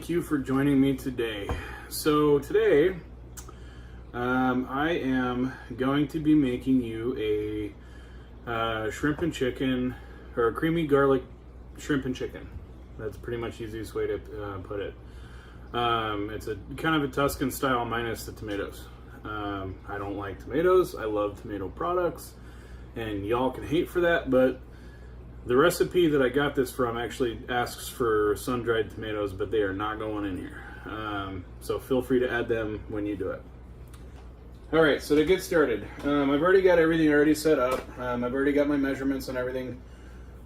thank you for joining me today. So today, I am going to be making you a shrimp and chicken, or a creamy garlic shrimp and chicken. That's pretty much the easiest way to put it. It's a kind of a Tuscan style minus the tomatoes. I don't like tomatoes. I love tomato products, and y'all can hate for that, but the recipe that I got this from actually asks for sun-dried tomatoes, but they are not going in here. So feel free to add them when you do it. All right, so to get started, I've already got everything already set up. I've already got my measurements and everything,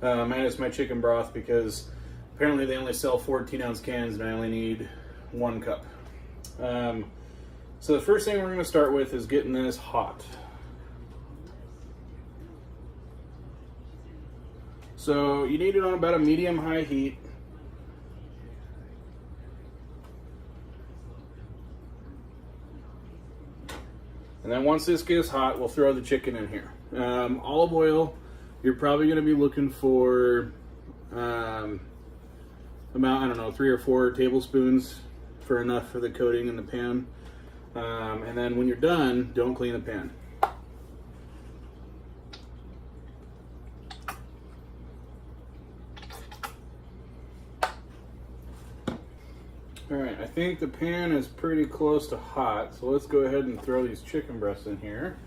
minus my chicken broth, because apparently they only sell 14-ounce cans and I only need 1 cup. So the first thing we're going to start with is getting this hot. So you need it on about a medium-high heat. And then once this gets hot, we'll throw the chicken in here. Olive oil, you're probably going to be looking for about, I don't know, 3 or 4 tablespoons for enough for the coating in the pan. And then when you're done, don't clean the pan. All right, I think the pan is pretty close to hot, so let's go ahead and throw these chicken breasts in here.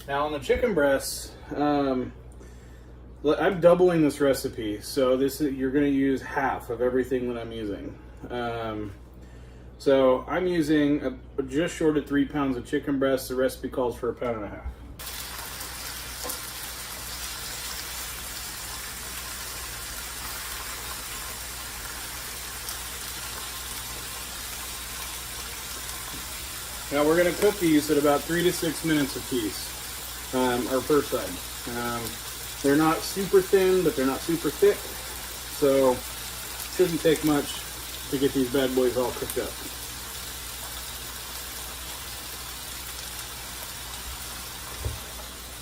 Now on the chicken breasts, I'm doubling this recipe, so you're going to use half of everything that I'm using. So I'm using just short of 3 pounds of chicken breasts. The recipe calls for 1.5 pounds. Now we're going to cook these at about 3 to 6 minutes a piece, or per side. They're not super thin, but they're not super thick, so it shouldn't take much to get these bad boys all cooked up.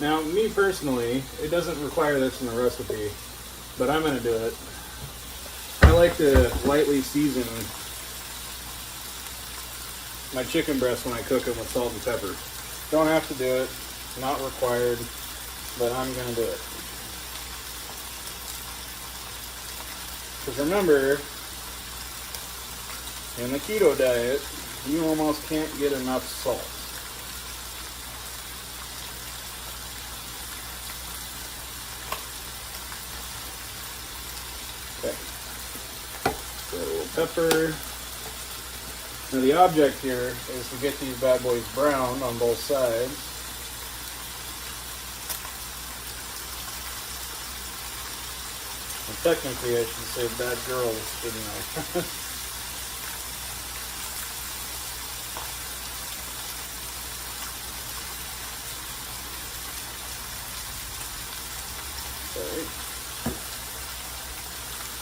Now, me personally, it doesn't require this in the recipe, but I'm going to do it. I like to lightly season my chicken breasts when I cook them with salt and pepper. Don't have to do it, not required, but I'm going to do it. Because remember, in the keto diet, you almost can't get enough salt. Okay. So a little pepper. Now the object here is to get these bad boys browned on both sides. And technically I should say bad girls, shouldn't I? Alright.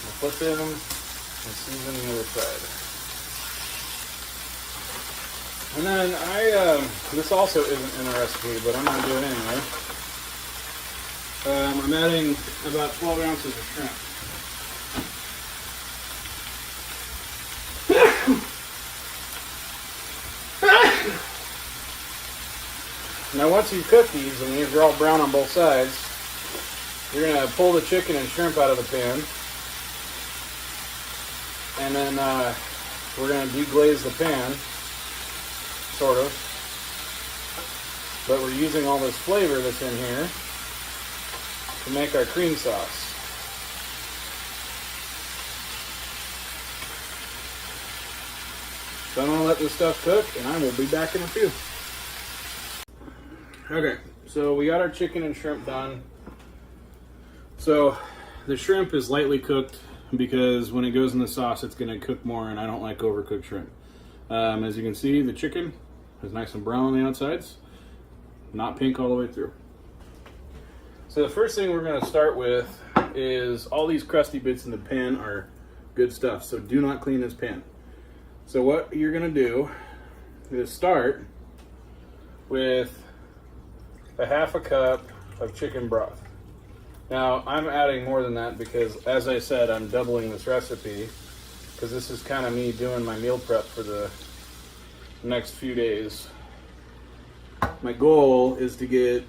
I'll flip them and season the other side. And then this also isn't in a recipe, but I'm going to do it anyway. I'm adding about 12 ounces of shrimp. Now once you cook these, and these are all brown on both sides, you're going to pull the chicken and shrimp out of the pan. And then we're going to deglaze the pan. Sort of, but we're using all this flavor that's in here to make our cream sauce. So I'm going to let this stuff cook, and I will be back in a few. Okay, so we got our chicken and shrimp done. So the shrimp is lightly cooked because when it goes in the sauce, it's going to cook more, and I don't like overcooked shrimp. As you can see, the chicken is nice and brown on the outsides, not pink all the way through. So the first thing we're going to start with is all these crusty bits in the pan are good stuff, so do not clean this pan. So what you're going to do is start with a 1/2 cup of chicken broth. Now I'm adding more than that because, as I said, I'm doubling this recipe. because this is kind of me doing my meal prep for the next few days. My goal is to get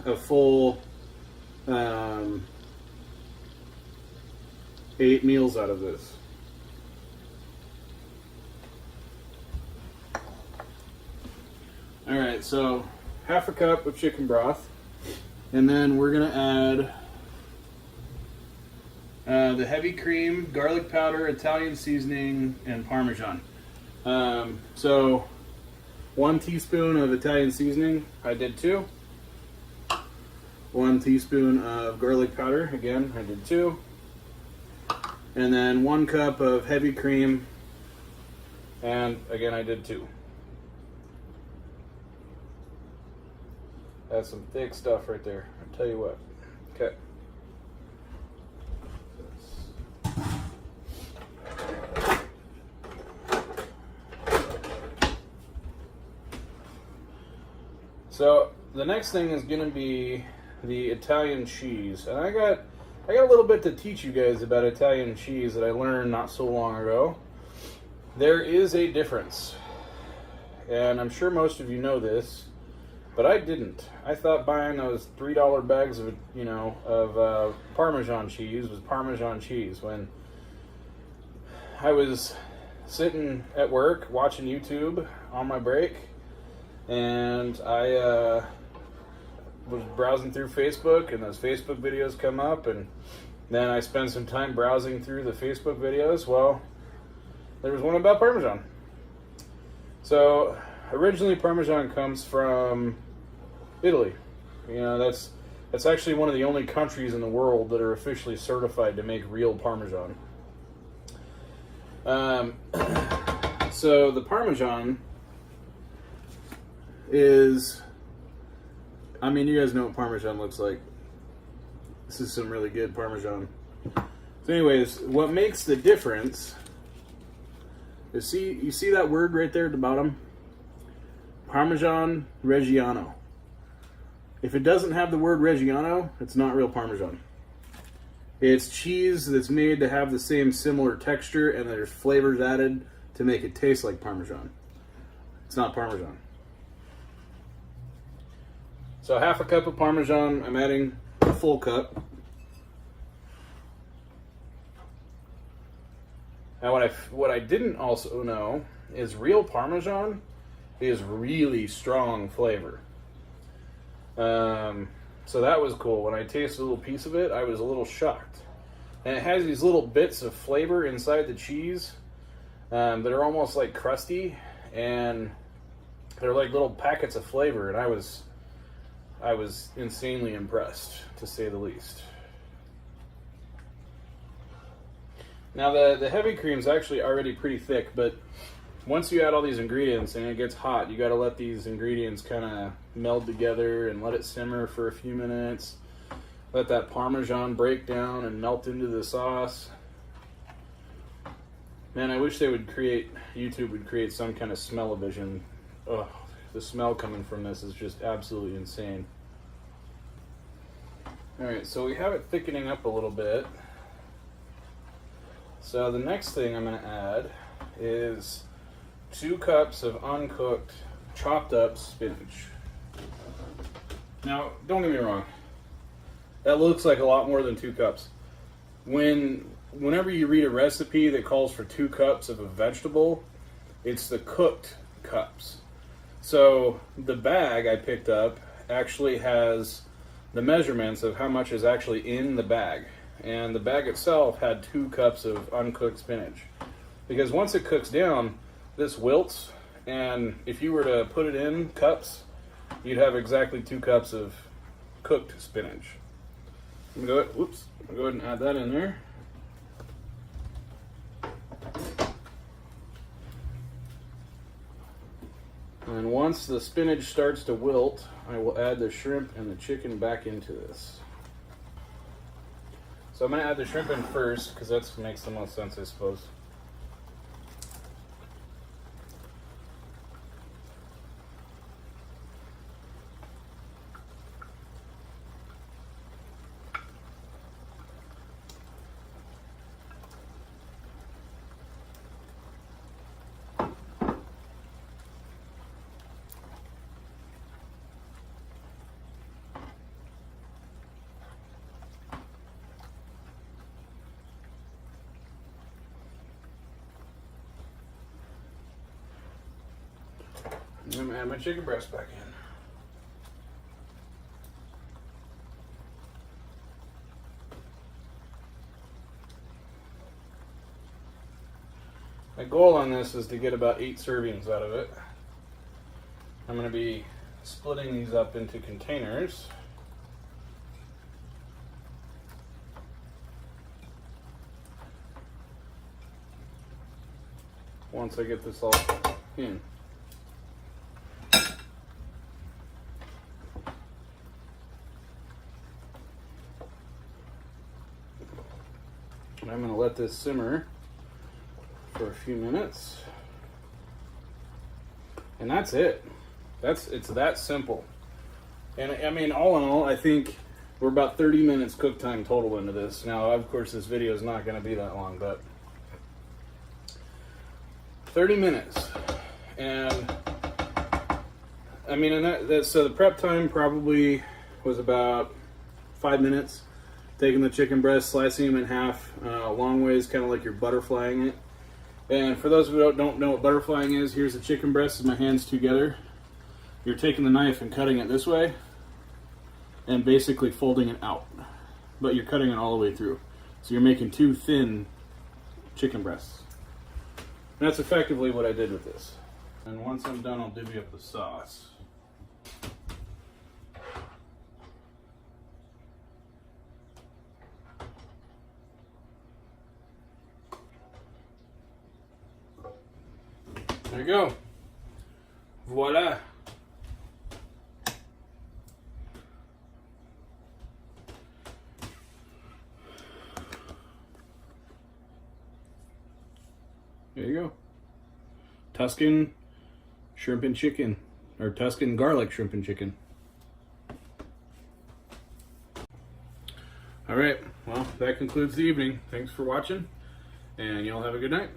a full 8 meals out of this. Alright, so half a cup of chicken broth, and then we're going to add the heavy cream, garlic powder, Italian seasoning, and Parmesan. So 1 teaspoon of Italian seasoning, I did 2. 1 teaspoon of garlic powder, again, I did 2. And then 1 cup of heavy cream, and again, I did 2. That's some thick stuff right there, I'll tell you what. Okay. So the next thing is going to be the Italian cheese, and I got a little bit to teach you guys about Italian cheese that I learned not so long ago. There is a difference, and I'm sure most of you know this, but I didn't. I thought buying those $3 bags of Parmesan cheese was Parmesan cheese. When I was sitting at work watching YouTube on my break, and I was browsing through Facebook, and those Facebook videos come up, and then I spent some time browsing through the Facebook videos. Well, there was one about Parmesan. So originally Parmesan comes from Italy. You know, that's actually one of the only countries in the world that are officially certified to make real Parmesan. So the Parmesan is, I mean, you guys know what Parmesan looks like. This is some really good Parmesan. So anyways, what makes the difference is, you see that word right there at the bottom? Parmesan Reggiano. If it doesn't have the word Reggiano, it's not real Parmesan. It's cheese that's made to have the same similar texture, and there's flavors added to make it taste like Parmesan. It's not Parmesan. So half a cup of Parmesan, I'm adding a full cup. Now what I didn't also know is real Parmesan is really strong flavor. So that was cool. When I tasted a little piece of it, I was a little shocked. And it has these little bits of flavor inside the cheese that are almost like crusty, and they're like little packets of flavor, and I was insanely impressed, to say the least. Now the heavy cream is actually already pretty thick, but once you add all these ingredients and it gets hot, you got to let these ingredients kind of meld together and let it simmer for a few minutes. Let that Parmesan break down and melt into the sauce. Man, I wish YouTube would create some kind of smell-o-vision. Ugh, the smell coming from this is just absolutely insane. Alright, so we have it thickening up a little bit. So the next thing I'm going to add is 2 cups of uncooked, chopped up spinach. Now, don't get me wrong. That looks like a lot more than 2 cups. Whenever you read a recipe that calls for 2 cups of a vegetable, it's the cooked cups. So the bag I picked up actually has the measurements of how much is actually in the bag. And the bag itself had 2 cups of uncooked spinach. Because once it cooks down, this wilts, and if you were to put it in cups, you'd have exactly 2 cups of cooked spinach. I'm gonna go ahead and add that in there. And once the spinach starts to wilt, I will add the shrimp and the chicken back into this. So I'm going to add the shrimp in first, because that makes the most sense, I suppose. I'm gonna add my chicken breast back in. My goal on this is to get about 8 servings out of it. I'm going to be splitting these up into containers. Once I get this all in. And I'm going to let this simmer for a few minutes. And that's it. It's that simple. And I mean, all in all, I think we're about 30 minutes cook time total into this. Now, of course, this video is not going to be that long, but 30 minutes. And I mean, and so the prep time probably was about 5 minutes. Taking the chicken breast, slicing them in half, long ways, kind of like you're butterflying it. And for those who don't know what butterflying is, here's the chicken breast with my hands together. You're taking the knife and cutting it this way, and basically folding it out. But you're cutting it all the way through. So you're making 2 thin chicken breasts. And that's effectively what I did with this. And once I'm done, I'll divvy up the sauce. There you go. Voila. There you go. Tuscan shrimp and chicken, or Tuscan garlic shrimp and chicken. All right, well, that concludes the evening. Thanks for watching, and y'all have a good night.